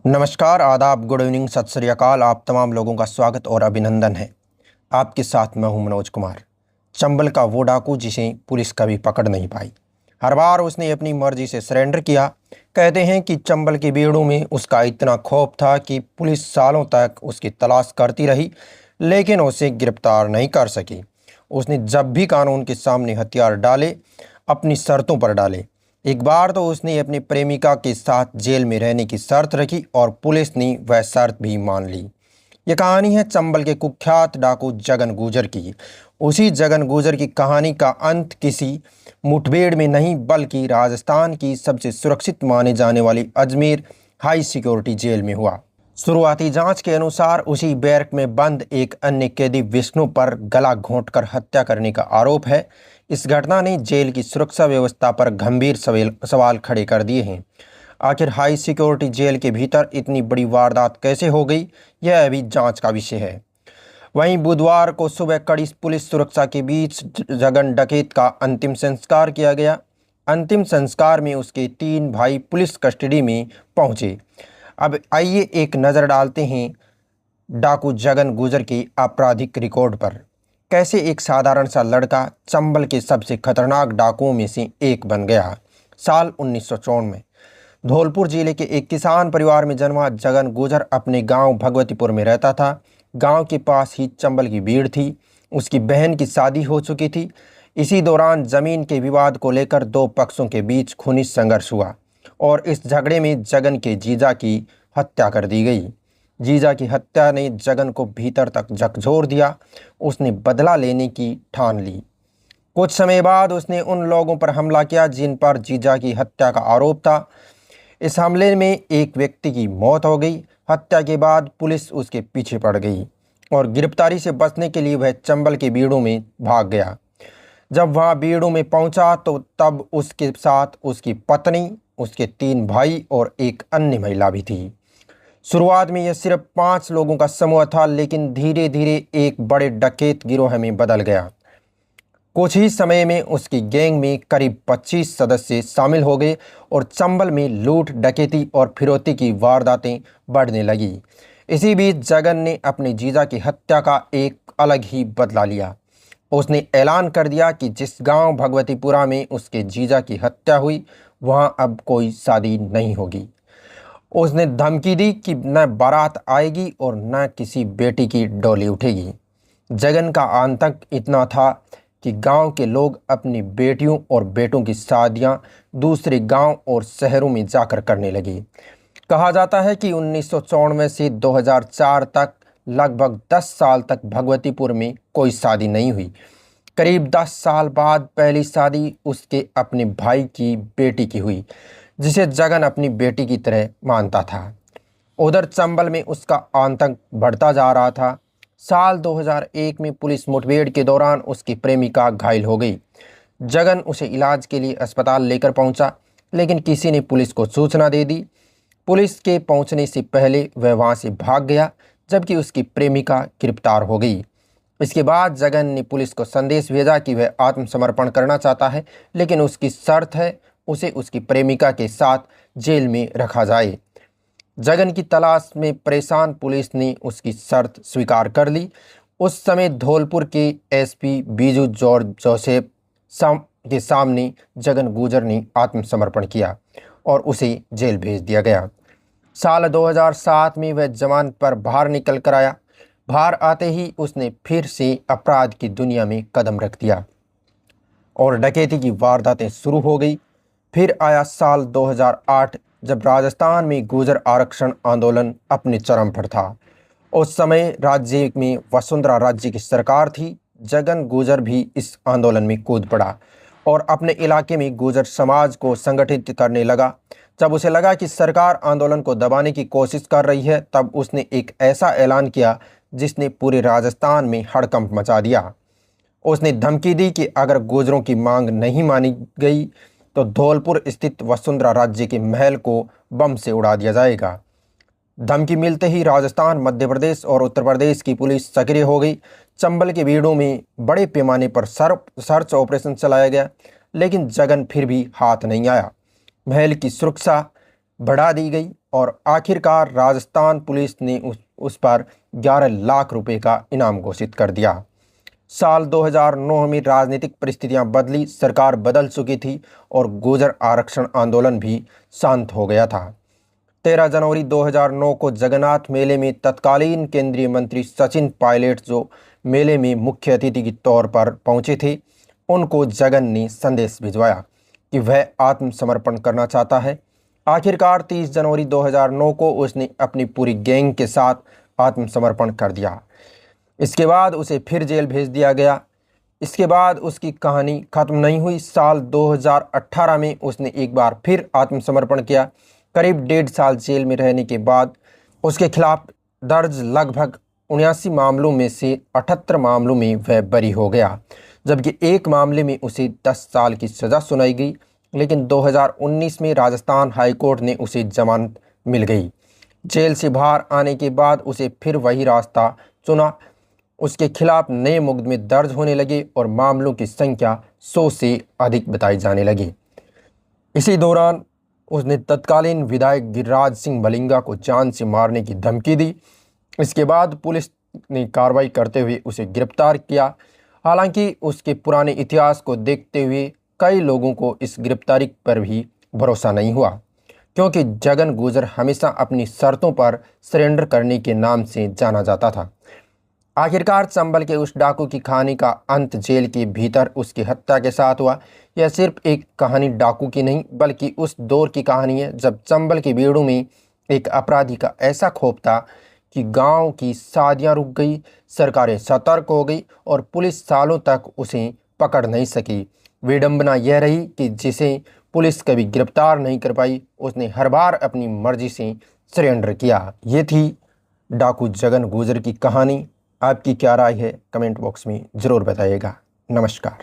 नमस्कार, आदाब, good evening, सत श्री अकाल। आप तमाम लोगों का स्वागत और अभिनंदन है। आपके साथ मैं हूं मनोज कुमार। चंबल का वो डाकू जिसे पुलिस कभी पकड़ नहीं पाई। हर बार उसने अपनी मर्जी से सरेंडर किया। कहते हैं कि चंबल के बीड़ों में उसका इतना खौफ था कि पुलिस सालों तक उसकी तलाश करती रही, लेकिन उसे गिरफ्तार नहीं कर सकी। उसने जब भी कानून के सामने हथियार डाले, अपनी शर्तों पर डाले। एक बार तो उसने अपनी प्रेमिका के साथ जेल में रहने की शर्त रखी और पुलिस ने वह शर्त भी मान ली। ये कहानी है चंबल के कुख्यात डाकू जगन गुजर की। उसी जगन गुजर की कहानी का अंत किसी मुठभेड़ में नहीं, बल्कि राजस्थान की सबसे सुरक्षित माने जाने वाली अजमेर हाई सिक्योरिटी जेल में हुआ। शुरुआती जांच के अनुसार उसी बैरक में बंद एक अन्य कैदी विष्णु पर गला घोंटकर हत्या करने का आरोप है। इस घटना ने जेल की सुरक्षा व्यवस्था पर गंभीर सवाल खड़े कर दिए हैं। आखिर हाई सिक्योरिटी जेल के भीतर इतनी बड़ी वारदात कैसे हो गई, यह अभी जांच का विषय है। वहीं बुधवार को सुबह कड़ी पुलिस सुरक्षा के बीच जगन डकैत का अंतिम संस्कार किया गया। अंतिम संस्कार में उसके 3 भाई पुलिस कस्टडी में पहुंचे। अब आइए एक नज़र डालते हैं डाकू जगन गुजर के आपराधिक रिकॉर्ड पर। कैसे एक साधारण सा लड़का चंबल के सबसे खतरनाक डाकुओं में से एक बन गया। साल 1954 में धौलपुर जिले के एक किसान परिवार में जन्मा जगन गुजर अपने गांव भगवतीपुर में रहता था। गांव के पास ही चंबल की भीड़ थी। उसकी बहन की शादी हो चुकी थी। इसी दौरान जमीन के विवाद को लेकर 2 पक्षों के बीच खूनी संघर्ष हुआ और इस झगड़े में जगन के जीजा की हत्या कर दी गई। जीजा की हत्या ने जगन को भीतर तक झकझोर दिया। उसने बदला लेने की ठान ली। कुछ समय बाद उसने उन लोगों पर हमला किया जिन पर जीजा की हत्या का आरोप था। इस हमले में एक व्यक्ति की मौत हो गई। हत्या के बाद पुलिस उसके पीछे पड़ गई और गिरफ्तारी से बचने के लिए वह चंबल के बीड़ों में भाग गया। जब वह बीड़ों में पहुंचा तो तब उसके साथ उसकी पत्नी, उसके 3 भाई और एक अन्य महिला भी थी। शुरुआत में यह सिर्फ 5 लोगों का समूह था, लेकिन धीरे धीरे एक बड़े डकैत गिरोह में बदल गया। कुछ ही समय में उसकी गैंग में करीब 25 सदस्य शामिल हो गए और चंबल में लूट, डकैती और फिरौती की वारदातें बढ़ने लगी। इसी बीच जगन ने अपने जीजा की हत्या का एक अलग ही बदला लिया। उसने ऐलान कर दिया कि जिस गांव भगवतीपुरा में उसके जीजा की हत्या हुई, वहां अब कोई शादी नहीं होगी। उसने धमकी दी कि न बारात आएगी और न किसी बेटी की डोली उठेगी। जगन का आतंक इतना था कि गांव के लोग अपनी बेटियों और बेटों की शादियां दूसरे गांव और शहरों में जाकर करने लगे। कहा जाता है कि 1994 से 2004 तक लगभग 10 साल तक भगवतीपुर में कोई शादी नहीं हुई। करीब 10 साल बाद पहली शादी उसके अपने भाई की बेटी की हुई, जिसे जगन अपनी बेटी की तरह मानता था। उधर चंबल में उसका आतंक बढ़ता जा रहा था। साल 2001 में पुलिस मुठभेड़ के दौरान उसकी प्रेमिका घायल हो गई। जगन उसे इलाज के लिए अस्पताल लेकर पहुंचा, लेकिन किसी ने पुलिस को सूचना दे दी। पुलिस के पहुंचने से पहले वह वहां से भाग गया, जबकि उसकी प्रेमिका गिरफ्तार हो गई। इसके बाद जगन ने पुलिस को संदेश भेजा कि वह आत्मसमर्पण करना चाहता है, लेकिन उसकी शर्त है उसे उसकी प्रेमिका के साथ जेल में रखा जाए। जगन की तलाश में परेशान पुलिस ने उसकी शर्त स्वीकार कर ली। उस समय धौलपुर के एसपी बीजू जॉर्ज जोसेफ के सामने जगन गुजर ने आत्मसमर्पण किया और उसे जेल भेज दिया गया। साल 2007 में वह जमानत पर बाहर निकल कर आया। बाहर आते ही उसने फिर से अपराध की दुनिया में कदम रख दिया और डकैती की वारदातें शुरू हो गई। फिर आया साल 2008, जब राजस्थान में गुर्जर आरक्षण आंदोलन अपने चरम पर था। उस समय राज्य में वसुंधरा राज्य की सरकार थी। जगन गुजर भी इस आंदोलन में कूद पड़ा और अपने इलाके में गुर्जर समाज को संगठित करने लगा। जब उसे लगा कि सरकार आंदोलन को दबाने की कोशिश कर रही है, तब उसने एक ऐसा ऐलान किया जिसने पूरे राजस्थान में हड़कंप मचा दिया। उसने धमकी दी कि अगर गुर्जरों की मांग नहीं मानी गई तो धौलपुर स्थित वसुंधरा राज्य के महल को बम से उड़ा दिया जाएगा। धमकी मिलते ही राजस्थान, मध्य प्रदेश और उत्तर प्रदेश की पुलिस सक्रिय हो गई। चंबल के बीड़ों में बड़े पैमाने पर सर्च ऑपरेशन चलाया गया, लेकिन जगन फिर भी हाथ नहीं आया। महल की सुरक्षा बढ़ा दी गई और आखिरकार राजस्थान पुलिस ने उस पर 11 लाख रुपए का इनाम घोषित कर दिया। साल 2009 में राजनीतिक परिस्थितियां बदली, सरकार बदल चुकी थी और गुर्जर आरक्षण आंदोलन भी शांत हो गया था। 13 जनवरी 2009 को जगन्नाथ मेले में तत्कालीन केंद्रीय मंत्री सचिन पायलट, जो मेले में मुख्य अतिथि के तौर पर पहुंचे थे, उनको जगन ने संदेश भिजवाया कि वह आत्मसमर्पण करना चाहता है। आखिरकार 30 जनवरी 2009 को उसने अपनी पूरी गैंग के साथ आत्मसमर्पण कर दिया। इसके बाद उसे फिर जेल भेज दिया गया। इसके बाद उसकी कहानी खत्म नहीं हुई। साल 2018 में उसने एक बार फिर आत्मसमर्पण किया। करीब 1.5 साल जेल में रहने के बाद उसके खिलाफ दर्ज लगभग 79 मामलों में से 78 मामलों में वह बरी हो गया, जबकि एक मामले में उसे 10 साल की सज़ा सुनाई गई। लेकिन 2019 में राजस्थान हाईकोर्ट ने उसे जमानत मिल गई। जेल से बाहर आने के बाद उसे फिर वही रास्ता चुना। उसके खिलाफ नए मुकदमे दर्ज होने लगे और मामलों की संख्या 100 से अधिक बताई जाने लगी। इसी दौरान उसने तत्कालीन विधायक गिरिराज सिंह मलिंगा को जान से मारने की धमकी दी। इसके बाद पुलिस ने कार्रवाई करते हुए उसे गिरफ्तार किया। हालांकि उसके पुराने इतिहास को देखते हुए कई लोगों को इस गिरफ्तारी पर भी भरोसा नहीं हुआ, क्योंकि जगन गुर्जर हमेशा अपनी शर्तों पर सरेंडर करने के नाम से जाना जाता था। आखिरकार चंबल के उस डाकू की कहानी का अंत जेल के भीतर उसकी हत्या के साथ हुआ। यह सिर्फ एक कहानी डाकू की नहीं, बल्कि उस दौर की कहानी है जब चंबल के बीड़ों में एक अपराधी का ऐसा खौफ था कि गांव की शादियां रुक गई, सरकारें सतर्क हो गई और पुलिस सालों तक उसे पकड़ नहीं सकी। विडंबना यह रही कि जिसे पुलिस कभी गिरफ्तार नहीं कर पाई, उसने हर बार अपनी मर्जी से सरेंडर किया। ये थी डाकू जगन गुर्जर की कहानी। आपकी क्या राय है कमेंट बॉक्स में ज़रूर बताइएगा। नमस्कार।